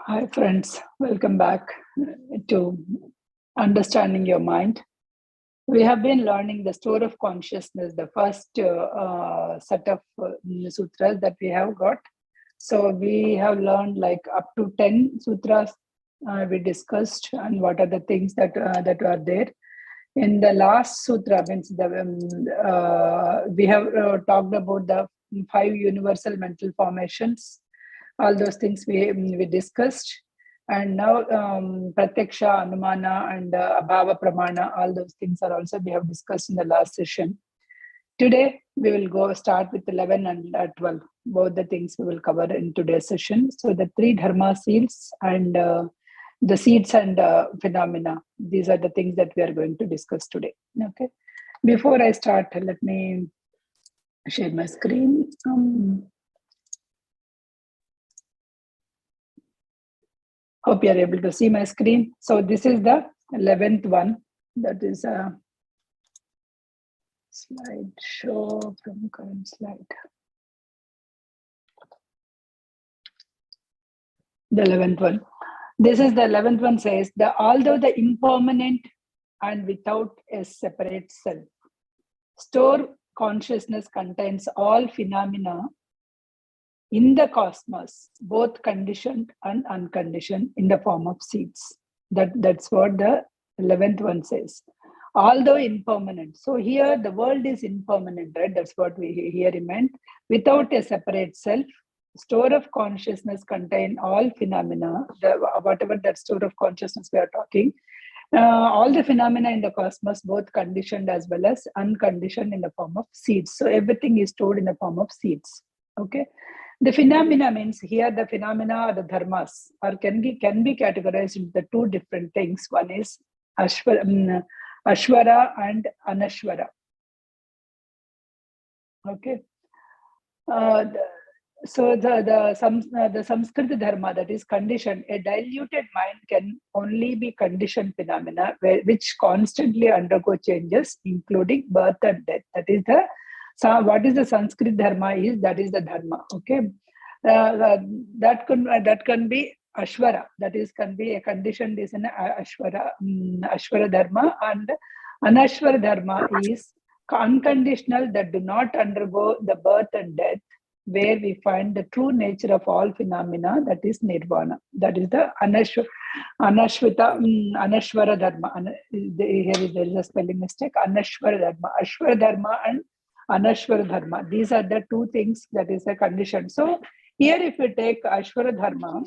Hi, friends. Welcome back to Understanding Your Mind. We have been learning the store of consciousness, the first set of sutras that we have got. So we have learned like up to 10 sutras we discussed, and what are the things that are there. In the last sutra, means we have talked about the 5 universal mental formations. All those things we discussed, and now pratyaksha, anumana, and abhava pramana, all those things are also we have discussed in the last session. Today we will go start with 11 and 12. Both the things we will cover in today's session. So the 3 dharma seeds and the seeds and phenomena, these are the things that we are going to discuss today. Okay, before I start, let me share my screen. Hope you are able to see my screen. So this is the 11th one. That is a slide show from current slide. The 11th one. This is the 11th one, says that although the impermanent and without a separate self, store consciousness contains all phenomena in the cosmos, both conditioned and unconditioned, in the form of seeds. That's what the 11th one says. Although impermanent. So here the world is impermanent, right? That's what we here meant. Without a separate self, store of consciousness contain all phenomena, whatever that store of consciousness we are talking, all the phenomena in the cosmos, both conditioned as well as unconditioned, in the form of seeds. So everything is stored in the form of seeds. Okay. The phenomena means here the phenomena or the dharmas or can be categorized into 2 different things. One is ashvara and anashvara. Okay. So the Sanskrit dharma, that is conditioned, a diluted mind can only be conditioned phenomena which constantly undergo changes, including birth and death. That is the what is the Sanskrit dharma is, that is the dharma. Okay, that can be ashvara, that is can be a conditioned is an ashvara dharma, and anashvara dharma is unconditional, that do not undergo the birth and death, where we find the true nature of all phenomena, that is Nirvana. That is the Anashvara Dharma. Here there is a spelling mistake. Anashvara Dharma. Ashvara Dharma and Anashvara Dharma. These are the 2 things that is a condition. So here if we take Ashvara Dharma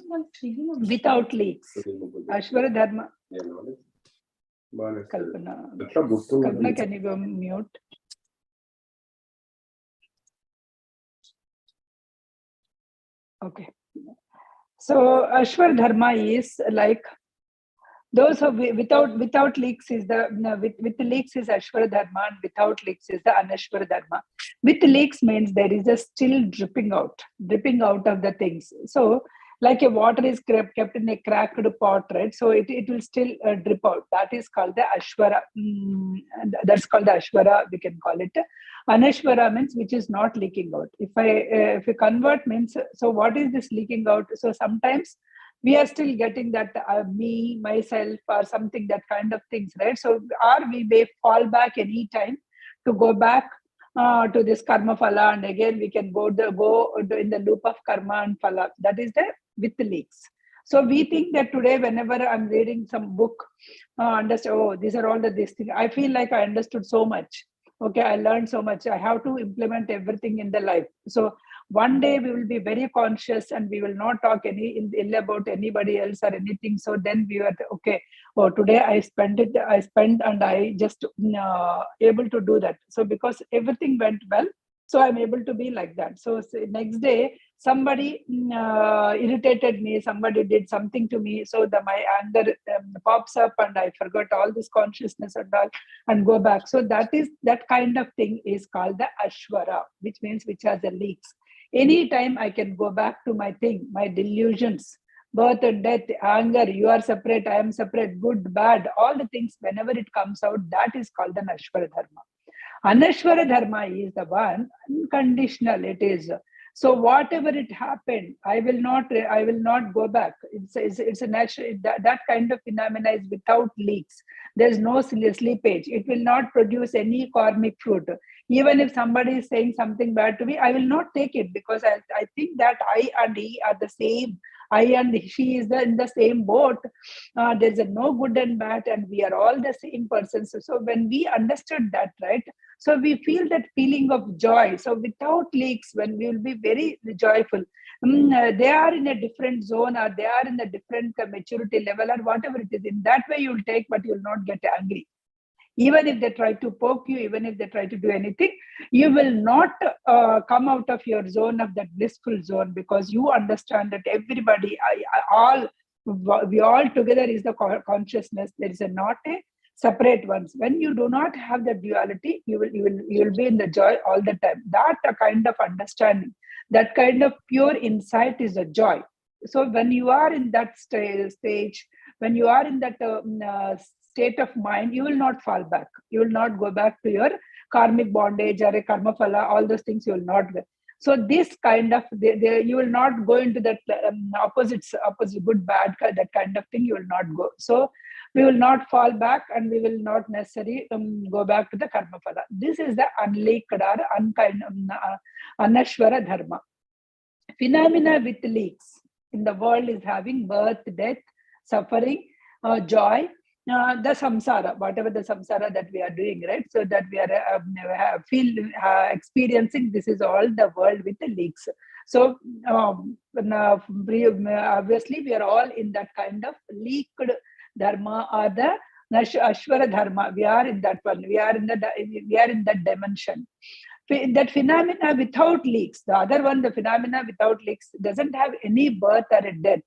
without leaks, Ashvara Dharma. Kalpana, can you go mute? Okay. So Ashwar Dharma is like those who without leaks is the with leaks is Ashwar Dharma, and without leaks is the Anashwar Dharma. With leaks means there is a still dripping out of the things. So like a water is kept in a cracked pot, right? So it will still drip out. That is called the Ashwara. That's called the Ashwara, we can call it. Anashwara means which is not leaking out. If you convert means, so what is this leaking out? So sometimes we are still getting that me, myself, or something, that kind of things, right? So or we may fall back any time to go back to this karma phala, and again we can go in the loop of karma and phala. That is the with the leaks. So we think that today, whenever I'm reading some book, understand, oh, these are all these things. I feel like I understood so much. Okay, I learned so much. I have to implement everything in the life. So one day we will be very conscious and we will not talk any ill about anybody else or anything. So then we were okay. Oh, today I spent and I just able to do that. So because everything went well, so I'm able to be like that. So next day somebody irritated me, somebody did something to me, so my anger pops up and I forgot all this consciousness and all and go back. So that kind of thing is called the ashvara, which means which has the leaks. Anytime I can go back to my thing, my delusions, birth and death, anger, you are separate, I am separate, good, bad, all the things, whenever it comes out, that is called an Ashvara Dharma. Anashvara Dharma is the one unconditional. It is So whatever it happened, I will not go back. It's a natural, that kind of phenomena is without leaks. There's no sleepage. It will not produce any karmic fruit. Even if somebody is saying something bad to me, I will not take it, because I think that I and he are the same. I and she is in the same boat. There's a no good and bad, and we are all the same persons. So when we understood that, right? So we feel that feeling of joy. So without leaks, when we will be very joyful, they are in a different zone, or they are in a different maturity level, or whatever it is. In that way, you will take, but you will not get angry. Even if they try to poke you, even if they try to do anything, you will not come out of your zone, of that blissful zone, because you understand that everybody, we all together is the consciousness. There is not a separate ones. When you do not have the duality, you will be in the joy all the time. That a kind of understanding, that kind of pure insight is a joy. So when you are in that stage, when you are in that state of mind, you will not fall back. You will not go back to your karmic bondage or a karma phala. All those things you will not. So this kind of, you will not go into that opposite, good, bad, that kind of thing. You will not go. So we will not fall back, and we will not necessarily go back to the karma phala. This is the unleaked or anashvara dharma. Phenomena with leaks in the world is having birth, death, suffering, joy, the samsara, whatever the samsara that we are doing, right? So that we are experiencing, this is all the world with the leaks. So obviously we are all in that kind of leaked dharma, or the ashvara dharma. We are in that one. We are in that dimension. That phenomena without leaks. The other one, the phenomena without leaks, doesn't have any birth or a death.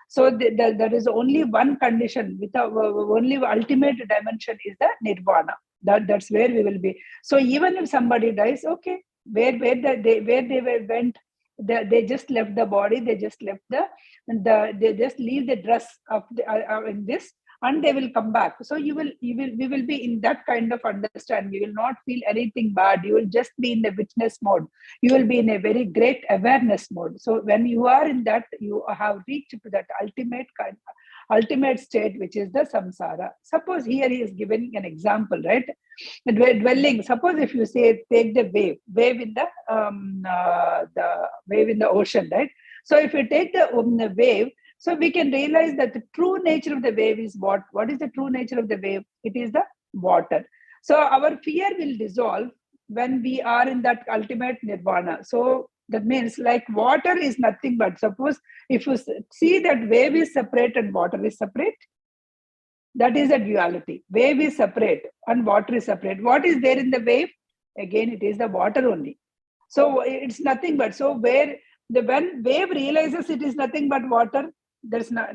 So there is only one condition. Only ultimate dimension is the nirvana. That's where we will be. So even if somebody dies, okay, where they went, they just left the body. They just left they just leave the dress of in this, and they will come back. So we will be in that kind of understanding. You will not feel anything bad. You will just be in the witness mode. You will be in a very great awareness mode. So when you are in that, you have reached to that ultimate state, which is the samsara. Suppose here he is giving an example, right? The dwelling. Suppose if you say, take the wave in the wave in the ocean, right? So if you take the wave, so we can realize that the true nature of the wave is what? What is the true nature of the wave? It is the water. So our fear will dissolve when we are in that ultimate nirvana. So that means, like, water is nothing but, suppose if you see that wave is separate and water is separate, that is a duality. Wave is separate and water is separate. What is there in the wave? Again, it is the water only. So it's nothing but, so when wave realizes it is nothing but water, there's not,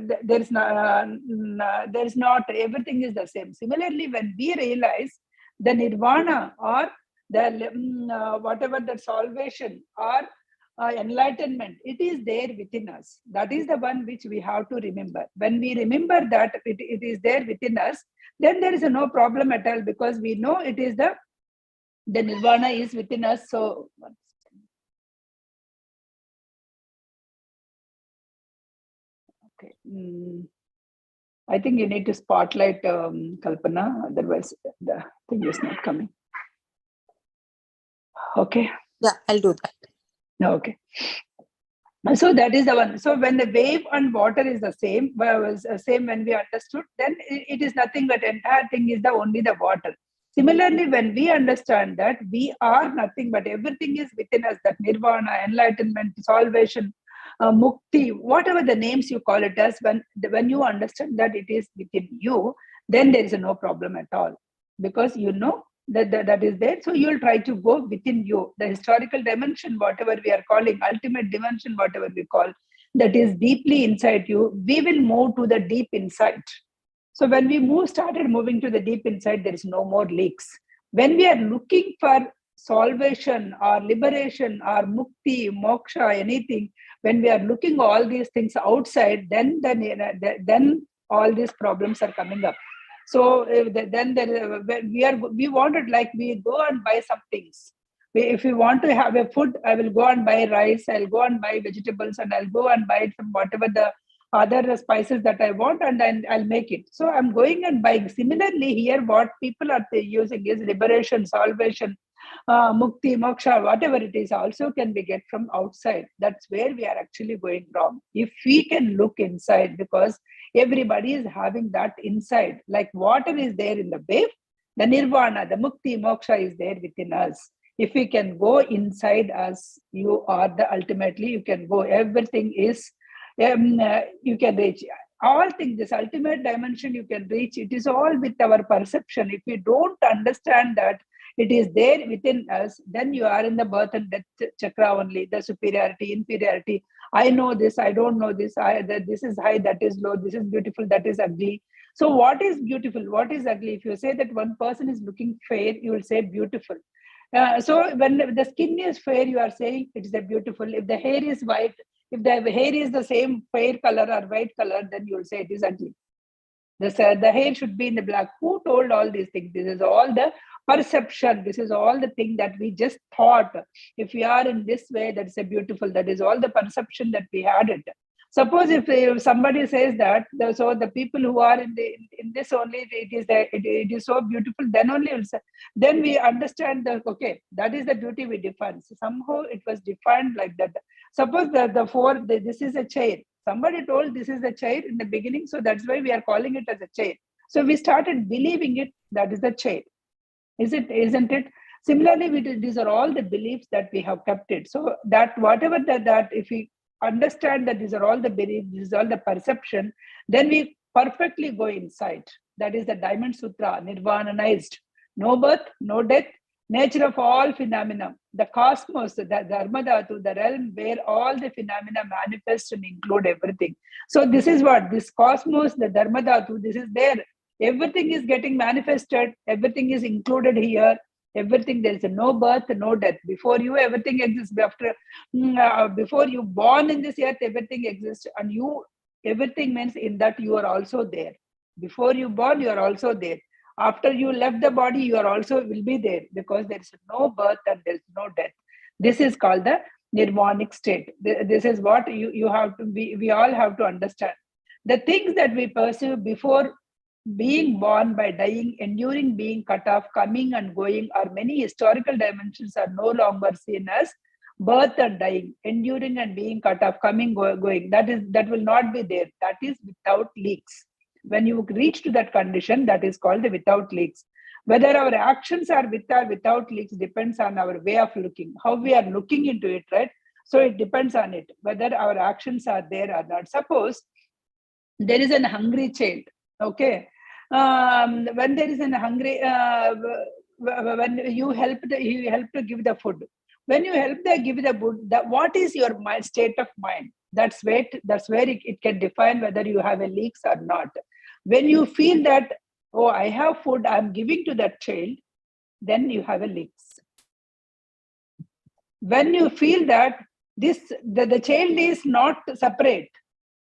everything is the same. Similarly, when we realize the nirvana, or the whatever the salvation or enlightenment, it is there within us. That is the one which we have to remember. When we remember that it is there within us, then there is no problem at all, because we know it is the nirvana is within us. So okay. I think you need to spotlight Kalpana, otherwise the thing is not coming. Okay. Yeah, I'll do that. Okay. So that is the one. So when the wave and water is the same, when we understood, then it is nothing but entire thing is only the water. Similarly, when we understand that we are nothing but everything is within us, that nirvana, enlightenment, salvation, mukti, whatever the names you call it as, when you understand that it is within you, then there is no problem at all, because you know that is there. So you'll try to go within you, the historical dimension, whatever we are calling, ultimate dimension, whatever we call, that is deeply inside you. We will move to the deep inside. So when we started moving to the deep inside, there is no more leaks. When we are looking for salvation or liberation or mukti, moksha, anything, when we are looking all these things outside, then all these problems are coming up. So then we wanted, like, we go and buy some things. If you want to have a food, I will go and buy rice, I'll go and buy vegetables, and I'll go and buy some whatever the other spices that I want, and then I'll make it. So I'm going and buying. Similarly, here what people are using is liberation, salvation, mukti, moksha, whatever it is, also can be get from outside. That's where we are actually going wrong. If we can look inside, because everybody is having that inside, like water is there in the wave, the nirvana, the mukti, moksha is there within us. If we can go inside us, you are the ultimately, you can go, everything is, you can reach all things, this ultimate dimension you can reach. It is all with our perception. If we don't understand that it is there within us, then you are in the birth and death chakra only, the superiority, inferiority. I know this, I don't know this, this is high, that is low, this is beautiful, that is ugly. So what is beautiful, what is ugly? If you say that one person is looking fair, you will say beautiful. So when the skin is fair, you are saying it is a beautiful. If the hair is white, if the hair is the same fair color or white color, then you will say it is ugly. The hair should be in the black. Who told all these things? This is all the perception. This is all the thing that we just thought. If we are in this way, that is a beautiful. That is all the perception that we had it. Suppose if somebody says that, so the people who are in this only, it is so beautiful, then only then we understand that, okay, that is the beauty we define. So somehow it was defined like that. Suppose this is a chair. Somebody told this is a chair in the beginning, so that's why we are calling it as a chair. So we started believing it, that is the chair. Isn't it? Similarly, these are all the beliefs that we have kept it. So that whatever that if we understand that these are all the beliefs, this is all the perception, then we perfectly go inside. That is the Diamond Sutra, Nirvananized. No birth, no death, nature of all phenomena, the cosmos, the dharma dhatu, the realm where all the phenomena manifest and include everything. So this is what, this cosmos, the dharma dhatu, this is there. Everything is getting manifested, everything is included here. Everything, there is no birth, no death. Before you, everything exists. Before you born in this earth, everything exists, and you, everything means in that you are also there. Before you born, you are also there. After you left the body, you are also will be there, because there is no birth and there is no death. This is called the nirvanic state. This is what you have to be. We all have to understand. The things that we pursue before being born, by dying, enduring, being cut off, coming and going, or many historical dimensions are no longer seen as birth and dying, enduring and being cut off, coming, going. That will not be there. That is without leaks. When you reach to that condition, that is called the without leaks. Whether our actions are with or without leaks depends on our way of looking, how we are looking into it, right? So it depends on it, whether our actions are there or not. Suppose there is a hungry child, okay? When there is a hungry, when you help to give the food, when you help to give the food, what is your state of mind? That's where it can define whether you have a leaks or not. When you feel that, oh, I have food, I'm giving to that child, then you have a leaks. When you feel that the child is not separate,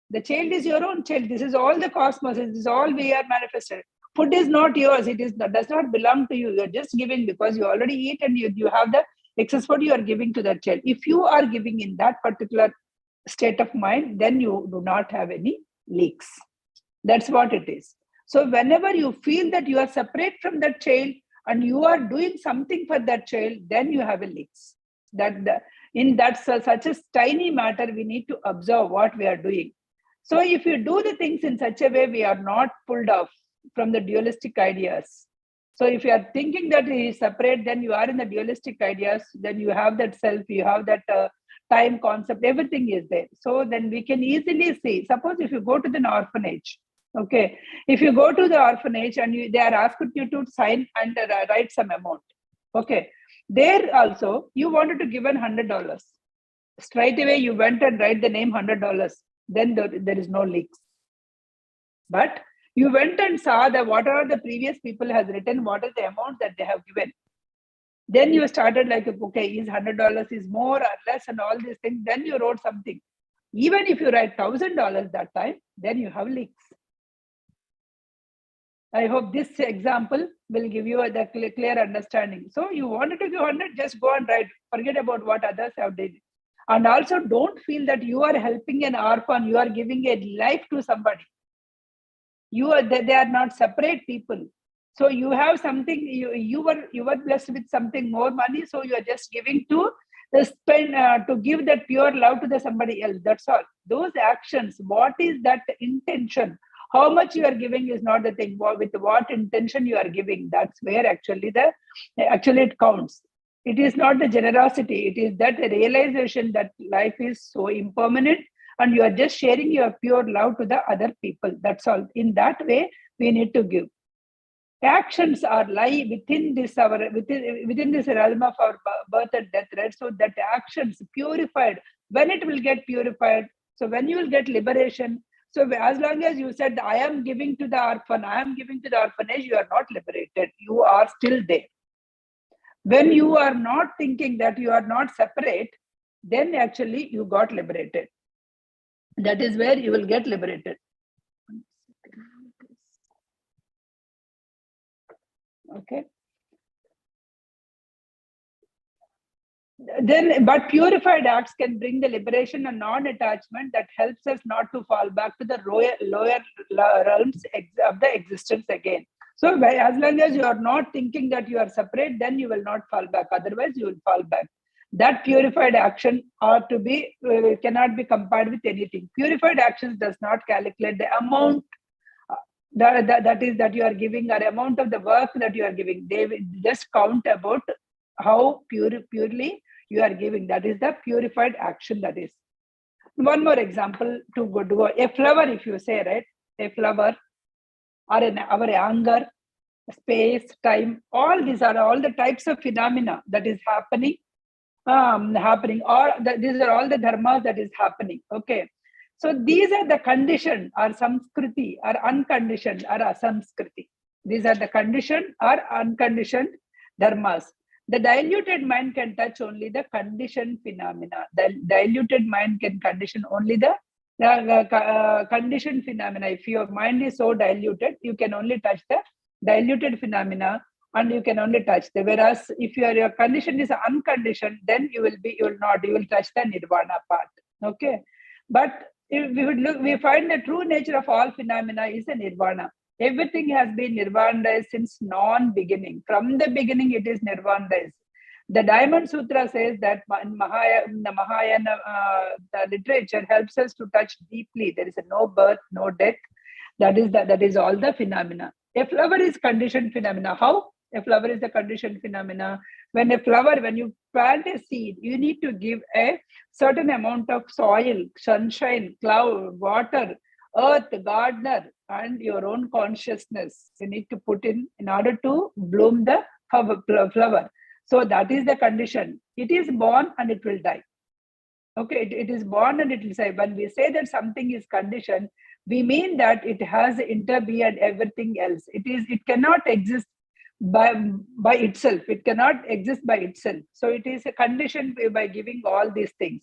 the child is your own child. This is all the cosmos. This is all we are manifested. Food is not yours. Does not belong to you. You're just giving because you already eat and you have the excess food you are giving to that child. If you are giving in that particular state of mind, then you do not have any leaks. That's what it is. So whenever you feel that you are separate from that child and you are doing something for that child, then you have a leaks. That's such a tiny matter. We need to observe what we are doing. So if you do the things in such a way, we are not pulled off from the dualistic ideas. So if you are thinking that he is separate, then you are in the dualistic ideas, then you have that self, you have that time concept, everything is there. So then we can easily see, suppose if you go to the orphanage, okay, if you go to the orphanage and they are asked you to sign and write some amount, okay, there also you wanted to give $100. Straight away you went and write the name $100. Then there is no leaks. But you went and saw that whatever the previous people has written, what is the amount that they have given. Then you started like, okay, is $100 is more or less and all these things. Then you wrote something. Even if you write $1,000 that time, then you have leaks. I hope this example will give you the clear understanding. So you wanted to give 100, just go and write. Forget about what others have done. And also don't feel that you are helping an orphan, you are giving a life to somebody. They are not separate people. So you have something, you were blessed with something more money, so you are just giving to spend to give that pure love to the somebody else. That's all. Those actions, what is that intention? How much you are giving is not the thing. With what intention you are giving, that's where actually it counts. It is not the generosity, it is that realization that life is so impermanent, and you are just sharing your pure love to the other people. That's all. In that way, we need to give. Actions are lie within this within this realm of our birth and death, right? So that actions purified, when it will get purified, so when you will get liberation. So as long as you said, I am giving to the orphan, I am giving to the orphanage, you are not liberated. You are still there. When you are not thinking that you are not separate, then actually you got liberated. That is where you will get liberated. Okay. Then, but purified acts can bring the liberation and non-attachment that helps us not to fall back to the lower realms of the existence again. So as long as you are not thinking that you are separate, then you will not fall back. Otherwise, you will fall back. That purified action ought to be cannot be compared with anything. Purified actions does not calculate the amount that you are giving, or amount of the work that you are giving. They will just count about how purely you are giving. That is the purified action. That is. One more example to go to a flower. If you say, right, a flower, or our anger, space, time, all these are all the types of phenomena that is happening, or these are all the dharmas that is happening. Okay. So these are the conditioned or samskriti, or unconditioned or asamskriti. These are the conditioned or unconditioned dharmas. The diluted mind can touch only the conditioned phenomena. The diluted mind can condition only the conditioned phenomena. If your mind is so diluted, you can only touch the diluted phenomena, and you can only touch the. Whereas if your condition is unconditioned, then you will touch the nirvana part. Okay. But if we would look, we find the true nature of all phenomena is a nirvana. Everything has been nirvana since non-beginning. From the beginning, it is nirvana. The Diamond Sutra says that in the Mahayana the literature helps us to touch deeply. There is no birth, no death. That is all the phenomena. A flower is conditioned phenomena. How? A flower is a conditioned phenomena. When you plant a seed, you need to give a certain amount of soil, sunshine, cloud, water, earth, gardener, and your own consciousness. You need to put in order to bloom the flower. So that is the condition. It is born and it will die. Okay, it is born and it will die. When we say that something is conditioned, we mean that it has interbe and everything else. It cannot exist by itself. It cannot exist by itself. So it is a condition by giving all these things.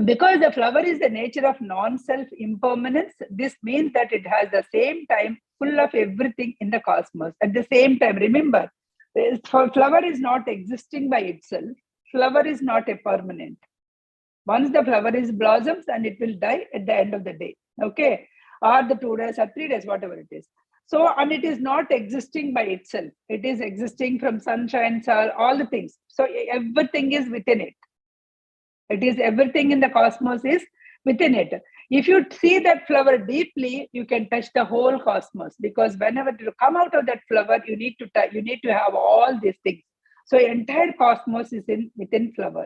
Because the flower is the nature of non-self impermanence, this means that it has the same time full of everything in the cosmos. At the same time, remember, flower is not existing by itself. Flower is not a permanent. Once the flower is blossoms, and it will die at the end of the day. Okay, or the 2 days or 3 days, whatever it is. So, and it is not existing by itself. It is existing from sunshine, all the things. So everything is within it. It is everything in the cosmos is within it. If you see that flower deeply, you can touch the whole cosmos, because whenever you come out of that flower, you need to have all these things. So entire cosmos is within flower.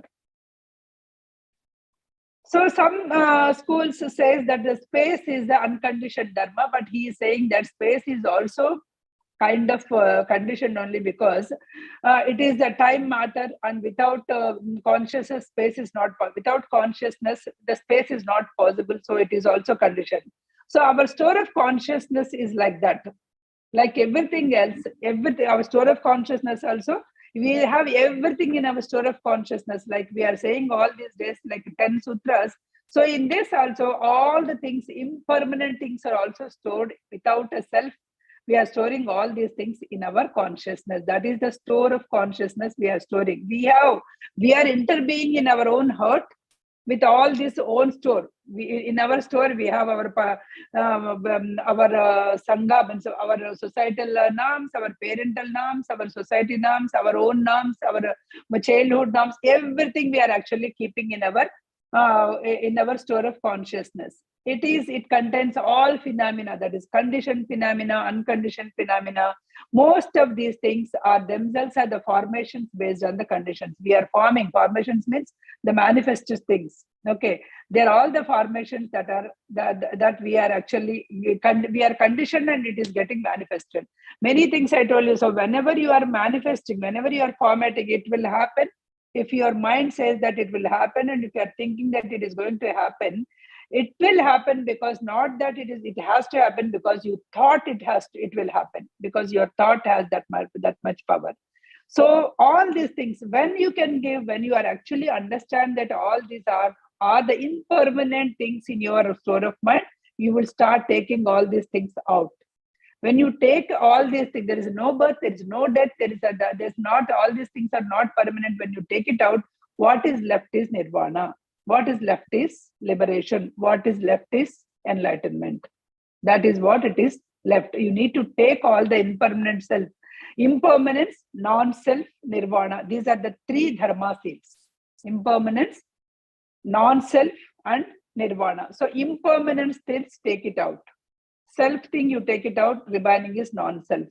So some schools says that the space is the unconditioned dharma, but he is saying that space is also kind of conditioned only because it is a time matter, and without consciousness, space is not without consciousness, the space is not possible. So it is also conditioned. So our store of consciousness is like that, like everything else. Everything, our store of consciousness also. We have everything in our store of consciousness, like we are saying all these days, like 10 sutras. So in this also, all the things, impermanent things, are also stored without a self, We are storing all these things in our consciousness. That is the store of consciousness we are storing. We are interbeing in our own heart with all this own store. In our store, we have our sangha, means our societal norms, our parental norms, our society norms, our own norms, our childhood norms. Everything we are actually keeping in our store of consciousness. It contains all phenomena, that is conditioned phenomena, unconditioned phenomena. Most of these things are themselves are the formations based on the conditions we are forming. Formations means the manifested things. Okay, they're all the formations that we are actually we are conditioned, and it is getting manifested. Many things I told you. So whenever you are manifesting, whenever you are formatting, it will happen. If your mind says that it will happen, and if you are thinking that it is going to happen, it will happen, because not that it has to happen because you thought it will happen, because your thought has that much power. So all these things, when you are actually understand that all these are the impermanent things in your store of mind, you will start taking all these things out. When you take all these things, there is no birth, there is no death, there's not, all these things are not permanent. When you take it out, what is left is nirvana. What is left is liberation. What is left is enlightenment. That is what it is left. You need to take all the impermanent self. Impermanence, non-self, nirvana. These are the three dharma seeds. Impermanence, non-self, and nirvana. So impermanence things, take it out. Self thing, you take it out, remaining is non-self.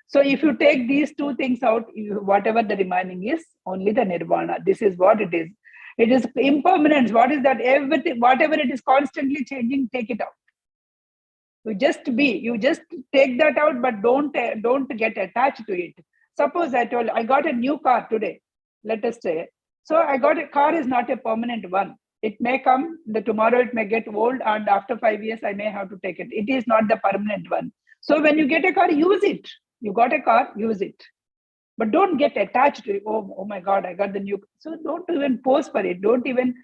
So if you take these two things out, whatever the remaining is, only the nirvana. This is what it is. It is impermanence. What is that? Everything, whatever it is constantly changing, take it out. You just take that out, but don't get attached to it. Suppose I got a new car today, let us say. So I got a car is not a permanent one. It may come, tomorrow it may get old, and after 5 years, I may have to take it. It is not the permanent one. So when you get a car, use it. You got a car, use it. But don't get attached to it. Oh my God, I got the new. So don't even pose for it. Don't even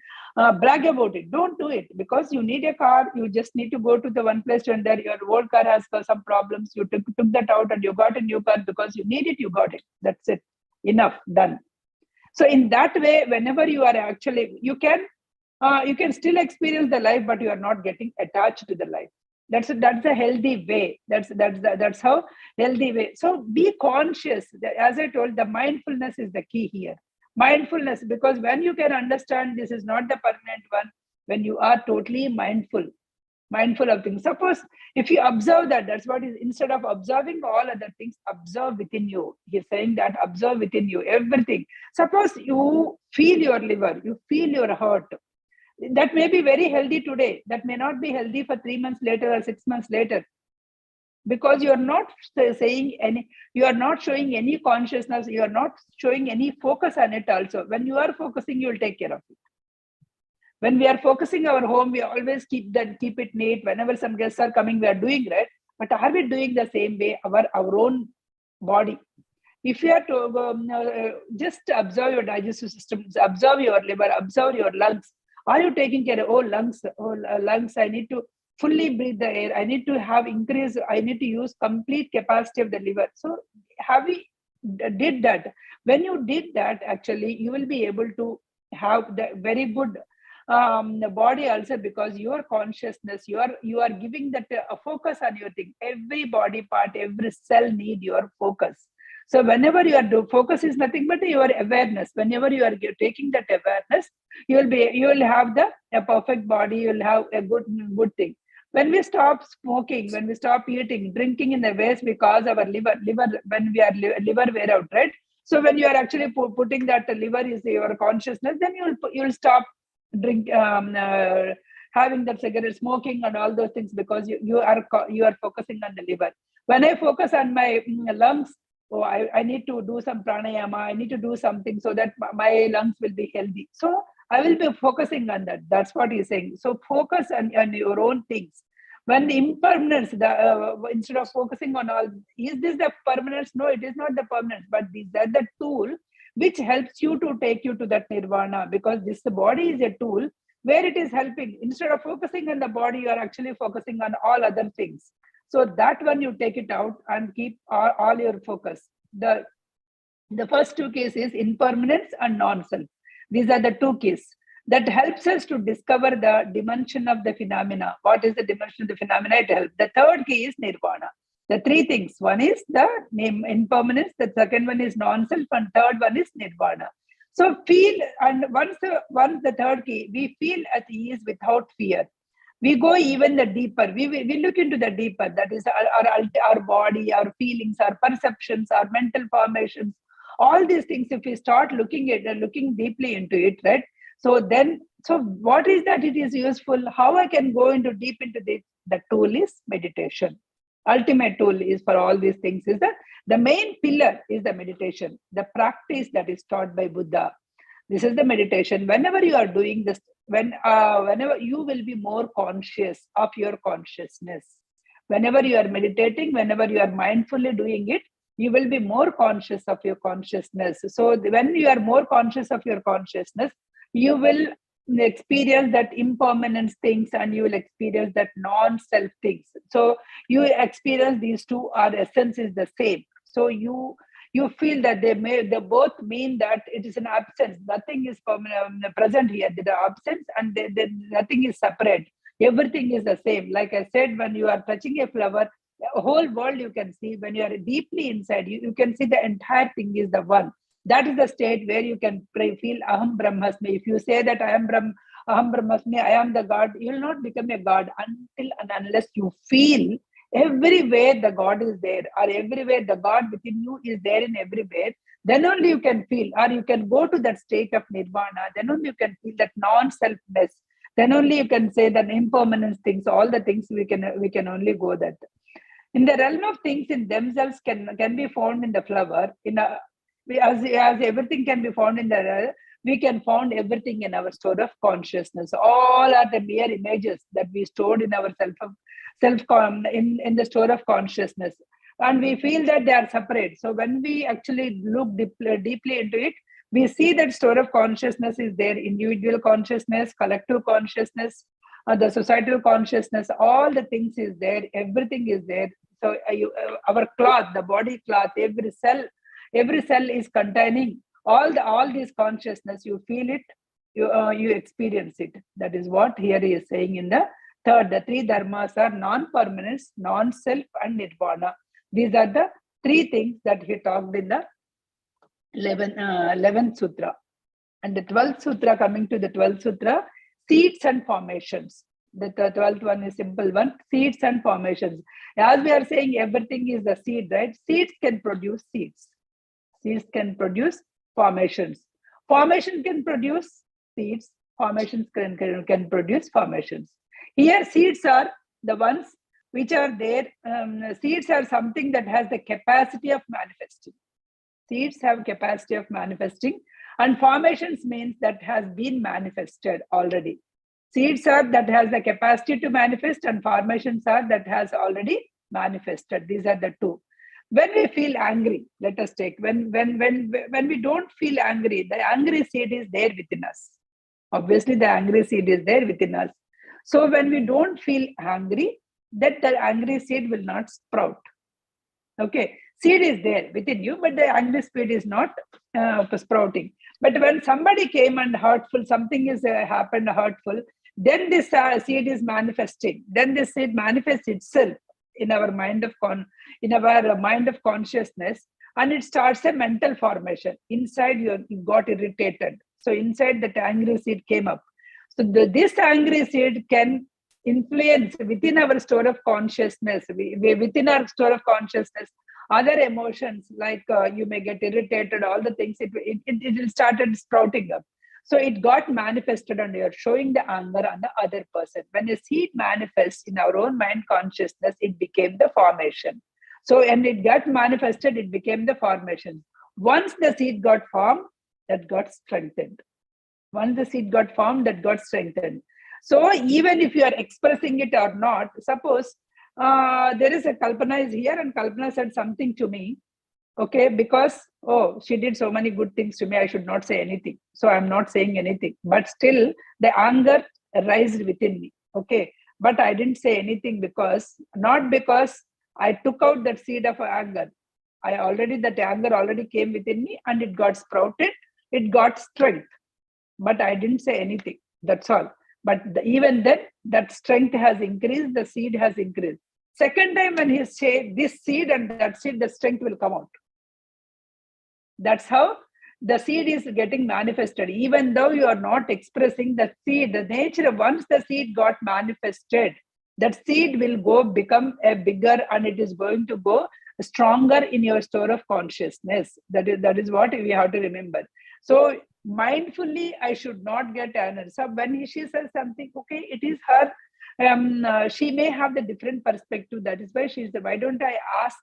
brag about it. Don't do it, because you need a car. You just need to go to the one place, and there your old car has some problems. You took that out and you got a new car because you need it. You got it. That's it. Enough. Done. So in that way, whenever you are actually, you can still experience the life, but you are not getting attached to the life. That's a healthy way. That's how healthy way. So be conscious. As I told, the mindfulness is the key here. Mindfulness, because when you can understand this is not the permanent one, when you are totally mindful of things. Suppose if you observe that's what is, instead of observing all other things, observe within you. He's saying that observe within you everything. Suppose you feel your liver, you feel your heart. That may be very healthy today. That may not be healthy for 3 months later or 6 months later, because you are not you are not showing any consciousness. You are not showing any focus on it. Also, when you are focusing, you will take care of it. When we are focusing our home, we always keep it neat. Whenever some guests are coming, we are doing right. But are we doing the same way our own body? If you are to just observe your digestive system, observe your liver, observe your lungs. Are you taking care of lungs? Lungs, I need to fully breathe the air. I need to have increase. I need to use complete capacity of the liver. So have we did that? When you did that, actually, you will be able to have the very good the body also, because your consciousness, you are giving that a focus on your thing. Every body part, every cell need your focus. So whenever you are focus is nothing but your awareness. Whenever you are taking that awareness, you will have a perfect body. You will have a good thing. When we stop smoking, when we stop eating, drinking in the waste, because our liver when we are liver wear out, right? So when you are actually putting that liver is your consciousness, then you will stop having that cigarette smoking and all those things, because you are focusing on the liver. When I focus on my lungs, I need to do some pranayama, I need to do something so that my lungs will be healthy. So I will be focusing on that. That's what he's saying. So focus on your own things. When the impermanence, instead of focusing on all, is this the permanence? No, it is not the permanence, but that's the tool which helps you to take you to that nirvana, because the body is a tool where it is helping. Instead of focusing on the body, you are actually focusing on all other things. So that one you take it out and keep all your focus. The first two keys is impermanence and non-self. These are the two keys that helps us to discover the dimension of the phenomena. What is the dimension of the phenomena? It helps. The third key is nirvana. The three things. One is the name impermanence. The second one is non-self, and third one is nirvana. So feel, and once the third key, we feel at ease without fear. We go even the deeper. We look into the deeper. That is our body, our feelings, our perceptions, our mental formations. All these things, if we start looking deeply into it, right? So what is that it is useful? How I can go deep into this? The tool is meditation. Ultimate tool is for all these things is that the main pillar is the meditation, the practice that is taught by Buddha. This is the meditation. Whenever you are doing this, whenever you will be more conscious of your consciousness. Whenever you are meditating, whenever you are mindfully doing it, you will be more conscious of your consciousness. So when you are more conscious of your consciousness, you will experience that impermanence things, and you will experience that non-self things. So you experience these two, our essence is the same. So you feel that they both mean that it is an absence. Nothing is present here. There are absence, and nothing is separate. Everything is the same. Like I said, when you are touching a flower, a whole world you can see. When you are deeply inside, you can see the entire thing is the one. That is the state where you can feel Aham Brahmasmi. If you say that Aham Brahmasmi, I am the God, you will not become a God until and unless you feel everywhere the God is there, or everywhere the God within you is there in everywhere. Then only you can feel, or you can go to that state of nirvana. Then only you can feel that non-selfness. Then only you can say that impermanence things, all the things we can only go that. In the realm of things in themselves can be found in the flower. As everything can be found in the, we can find everything in our store of consciousness. All are the mere images that we stored in our in the store of consciousness, and we feel that they are separate. So when we actually look deeply into it, we see that store of consciousness is there: individual consciousness, collective consciousness, the societal consciousness. All the things is there. Everything is there. So our cloth, the body cloth, every cell is containing all these consciousness. You feel it, you experience it. That is what here he is saying in the third. The three dharmas are non-permanence, non-self, and nirvana. These are the three things that he talked in the 11th sutra. And the 12th sutra, coming to the 12th sutra, seeds and formations. The 12th one is simple one, seeds and formations. As we are saying, everything is the seed, right? Seeds can produce seeds. Seeds can produce formations. Formation can produce seeds. Formations can produce formations. Here, seeds are the ones which are there. Seeds are something that has the capacity of manifesting. Seeds have capacity of manifesting, and formations means that has been manifested already. Seeds are that has the capacity to manifest, and formations are that has already manifested. These are the two. When we feel angry, let us take, when we don't feel angry, the angry seed is there within us. Obviously, the angry seed is there within us. So when we don't feel angry, that the angry seed will not sprout. Okay, seed is there within you, but the angry seed is not sprouting. But when somebody came and hurtful, something is happened hurtful, then this seed is manifesting. Then this seed manifests itself in our mind of consciousness, and it starts a mental formation. Inside you got irritated. So inside that angry seed came up. So this angry seed can influence within our store of consciousness, within our store of consciousness, other emotions like you may get irritated, all the things, it started sprouting up. So it got manifested, and you're showing the anger on the other person. When a seed manifests in our own mind consciousness, it became the formation. So, and it got manifested, it became the formation. Once the seed got formed, that got strengthened. Once the seed got formed, that got strengthened. So even if you are expressing it or not, suppose there is a Kalpana is here, and Kalpana said something to me, okay, because, oh, she did so many good things to me, I should not say anything. So I'm not saying anything. But still, the anger arises within me. Okay, But I didn't say anything not because I took out that seed of anger. That anger already came within me and it got sprouted, it got strength. But I didn't say anything. That's all. But even then, that strength has increased, the seed has increased. Second time when he say this seed and that seed, the strength will come out. That's how the seed is getting manifested. Even though you are not expressing the seed, the nature, once the seed got manifested, that seed will become a bigger, and it is going to go stronger in your store of consciousness. That is what we have to remember. So mindfully, I should not get angry. So when she says something, okay, it is her. She may have the different perspective. That is why she said, why don't I ask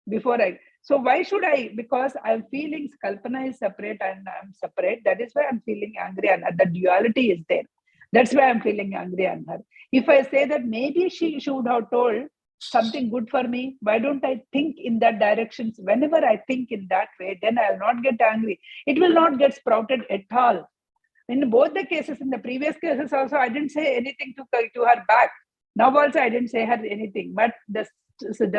before I? So why should I? Because I'm feeling Kalpana is separate and I'm separate. That is why I'm feeling angry on her. The duality is there. That's why I'm feeling angry on her. If I say that maybe she should have told something good for me, why don't I think in that direction? Whenever I think in that way, then I'll not get angry. It will not get sprouted at all. In both the cases, in the previous cases also, I didn't say anything to her back. Now also, I didn't say her anything. But the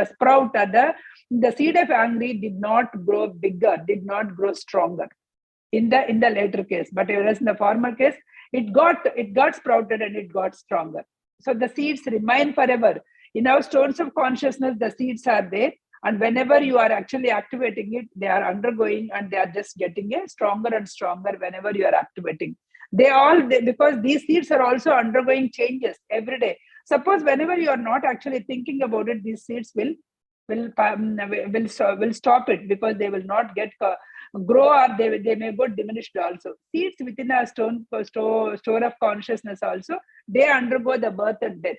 sprout, the seed of angry did not grow bigger, did not grow stronger in the later case. But whereas in the former case, it got sprouted and it got stronger. So the seeds remain forever. In our stones of consciousness, the seeds are there. And whenever you are actually activating it, they are undergoing and they are just getting stronger and stronger whenever you are activating. Because these seeds are also undergoing changes every day. Suppose whenever you are not actually thinking about it, these seeds will stop it, because they will not get grow, or they may go diminished also. Seeds within a store of consciousness also, they undergo the birth and death.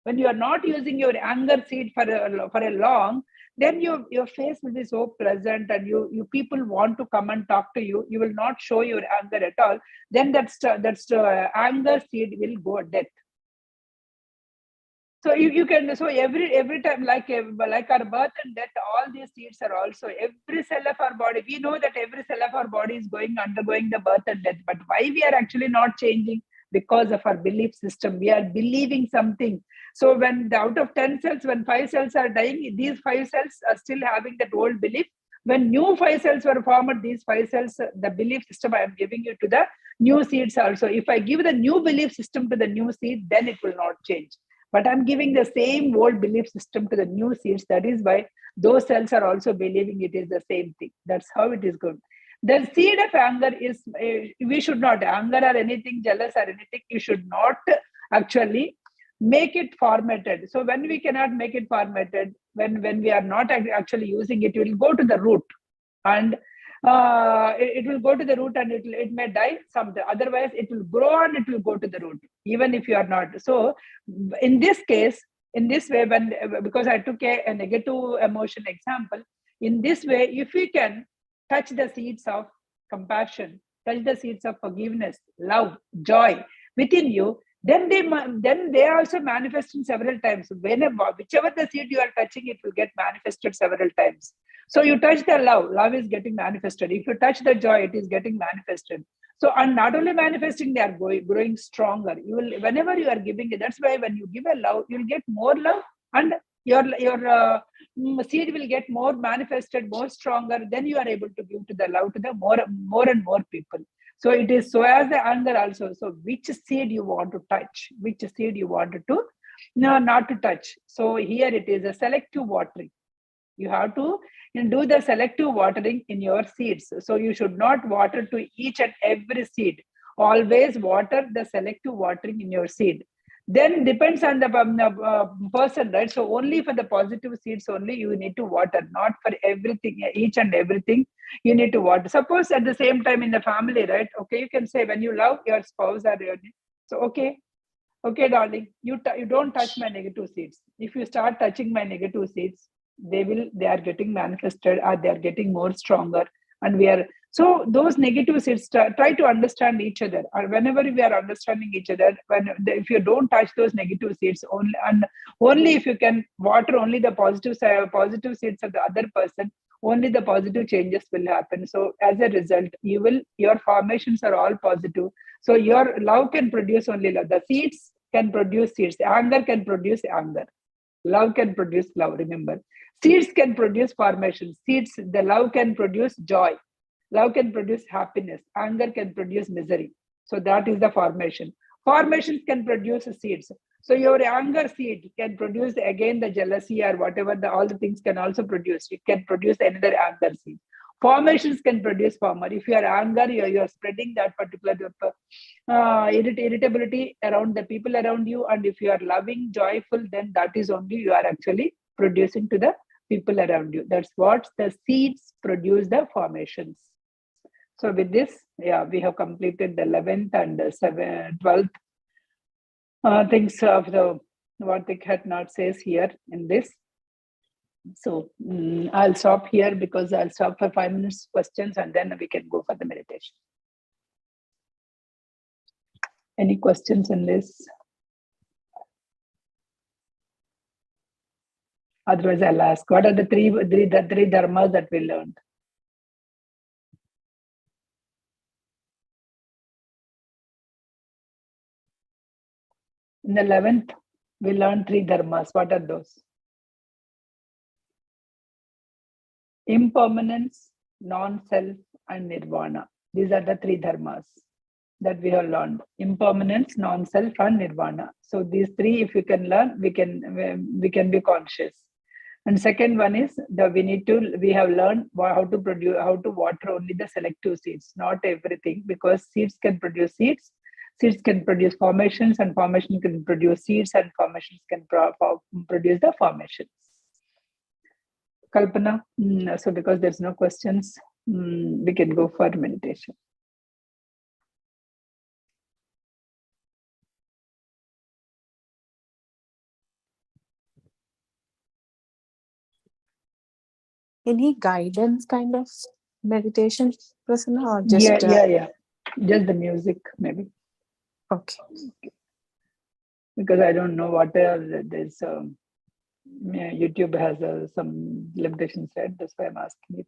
When you are not using your anger seed for a long, then your face will be so pleasant, and you people want to come and talk to you. You will not show your anger at all. Then that's anger seed will go death. So you can, so every time, like our birth and death, all these seeds are also, every cell of our body, we know that every cell of our body is undergoing the birth and death. But why we are actually not changing? Because of our belief system. We are believing something. So when out of 10 cells, when 5 cells are dying, these 5 cells are still having that old belief. When new 5 cells were formed, these 5 cells, the belief system I am giving you to the new seeds also. If I give the new belief system to the new seed, then it will not change. But I'm giving the same old belief system to the new seeds. That is why those cells are also believing it is the same thing. That's how it is good. The seed of anger is, we should not, anger or anything, jealous or anything, you should not actually make it formatted. So when we cannot make it formatted, when we are not actually using it, it will go to the root. And it will go to the root, and it may die someday. Otherwise, it will grow and it will go to the root, even if you are not. So in this case, in this way, because I took a negative emotion example, in this way, if we can touch the seeds of compassion, touch the seeds of forgiveness, love, joy within you, then they also manifest in several times. Whichever the seed you are touching, it will get manifested several times. So you touch the love is getting manifested. If you touch the joy, it is getting manifested. So, and not only manifesting, they are growing stronger. You will, whenever you are giving it, that's why when you give a love, you'll get more love, and your seed will get more manifested, more stronger. Then you are able to give to the love to the more and more people. So it is so as the anger also. So which seed you want to touch, which seed you wanted to not to touch. So here it is a selective watering. You have to do the selective watering in your seeds. So you should not water to each and every seed. Always water the selective watering in your seed. Then depends on the person, right? So only for the positive seeds only you need to water, not for everything, each and everything you need to water. Suppose at the same time in the family, right? Okay, you can say when you love your spouse or your, so okay, darling, you don't touch my negative seeds. If you start touching my negative seeds, they are getting manifested, or they are getting more stronger, and so those negative seeds, try to understand each other. Or whenever we are understanding each other, if you don't touch those negative seeds, only if you can water only the positive seeds of the other person, only the positive changes will happen. So as a result, your formations are all positive. So your love can produce only love. The seeds can produce seeds. Anger can produce anger. Love can produce love, remember. Seeds can produce formation. Seeds, the love can produce joy. Love can produce happiness. Anger can produce misery. So that is the formation. Formations can produce seeds. So your anger seed can produce again the jealousy or whatever, all the things can also produce. It can produce another anger seed. Formations can produce former. If you are anger, you are spreading that particular irritability around the people around you. And if you are loving, joyful, then that is only you are actually producing to the people around you. That's what the seeds produce the formations. So with this, yeah, we have completed the 11th and 12th things of the what the cat not says here in this. So I'll stop here because I'll stop for 5 minutes questions and then we can go for the meditation. Any questions in this? Otherwise, I'll ask, what are the three dharmas that we learned? In the 11th, we learned 3 dharmas. What are those? Impermanence, non-self, and Nirvana. These are the 3 dharmas that we have learned. Impermanence, non-self, and Nirvana. So these 3, if you can learn, we can be conscious. And second one is that we have learned how to water only the selective seeds, not everything, because seeds can produce seeds. Seeds can produce formations, and formation can produce seeds, and formations can produce the formations. Kalpana, so because there's no questions, we can go for meditation. Any guidance kind of meditation, Prasanna, or just yeah, just the music maybe. Okay. Because I don't know what there's YouTube has some limitations, right? That's why I'm asking it.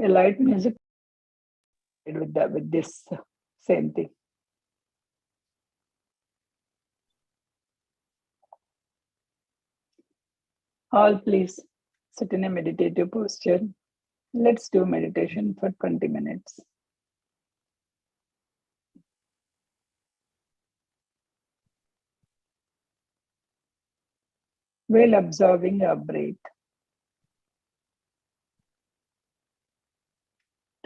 A light music with this same thing. All please sit in a meditative posture. Let's do meditation for 20 minutes. While observing your breath,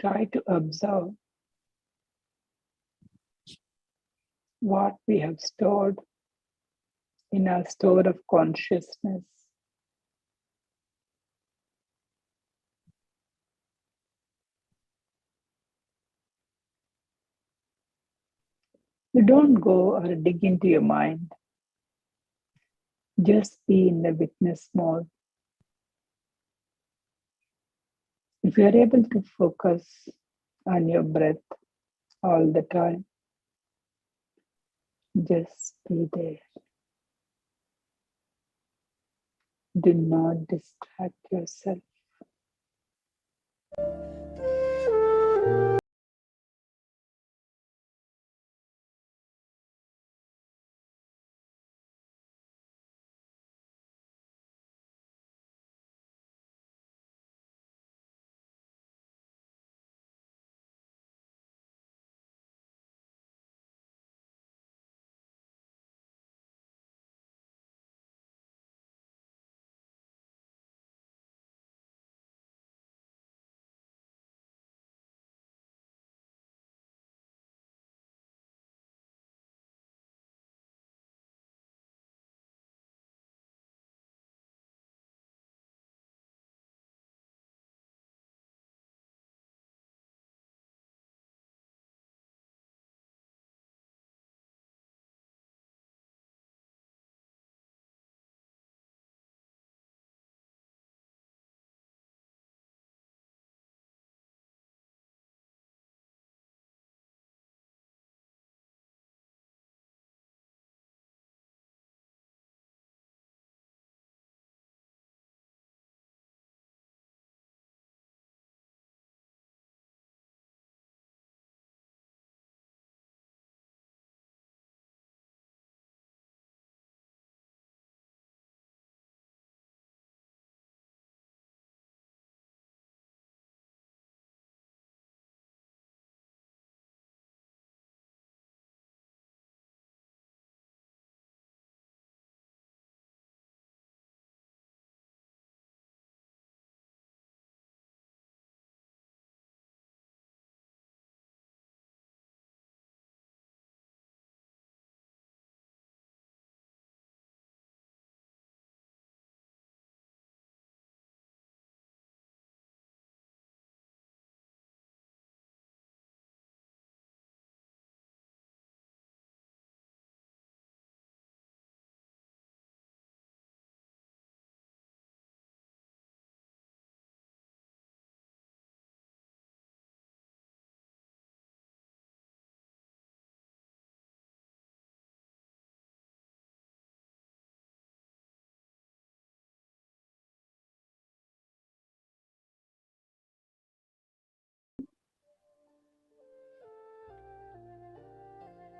try to observe what we have stored in our store of consciousness. You don't go or dig into your mind. Just be in the witness mode. If you are able to focus on your breath all the time, just be there. Do not distract yourself.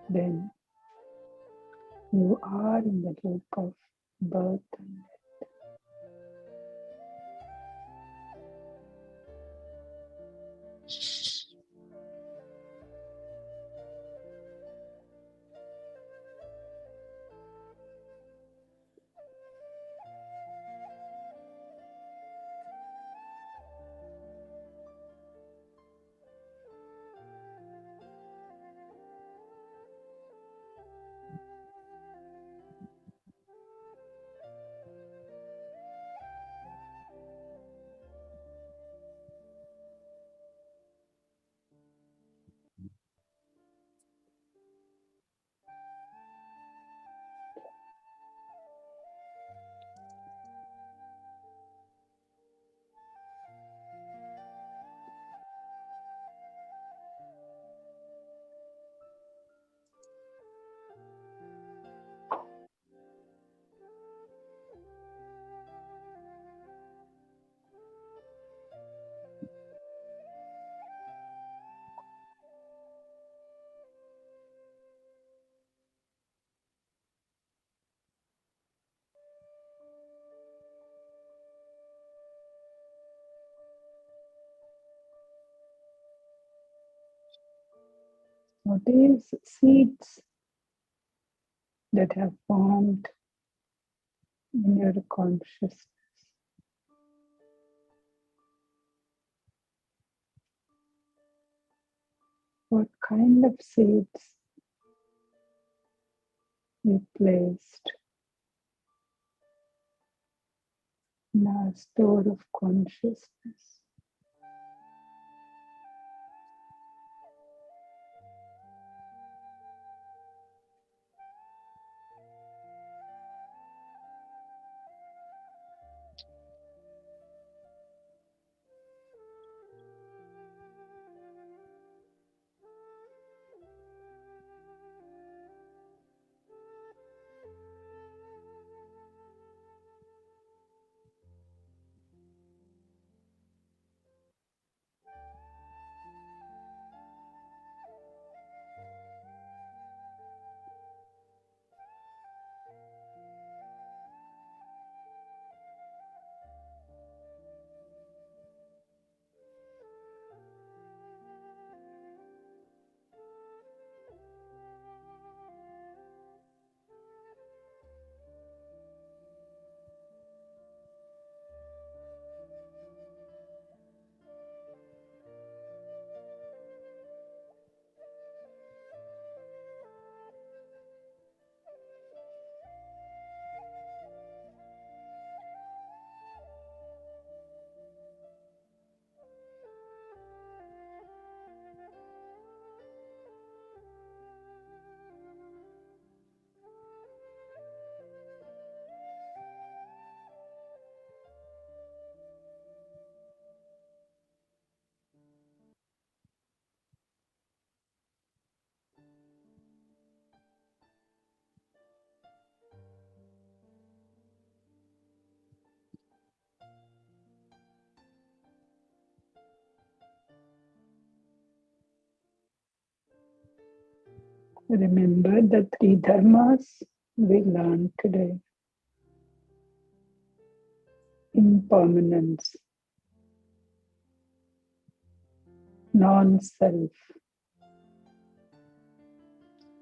then you are in the loop of birth and death. Notice seeds that have formed in your consciousness. What kind of seeds we placed in our store of consciousness? Remember the three dharmas we learned today. Impermanence, non-self,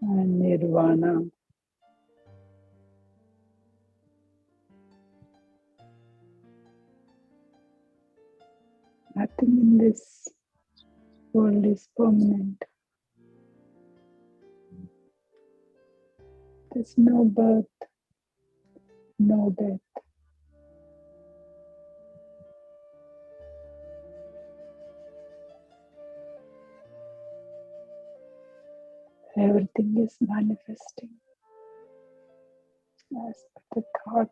and Nirvana. Nothing in this world is permanent. There's no birth, no death. Everything is manifesting as per the thought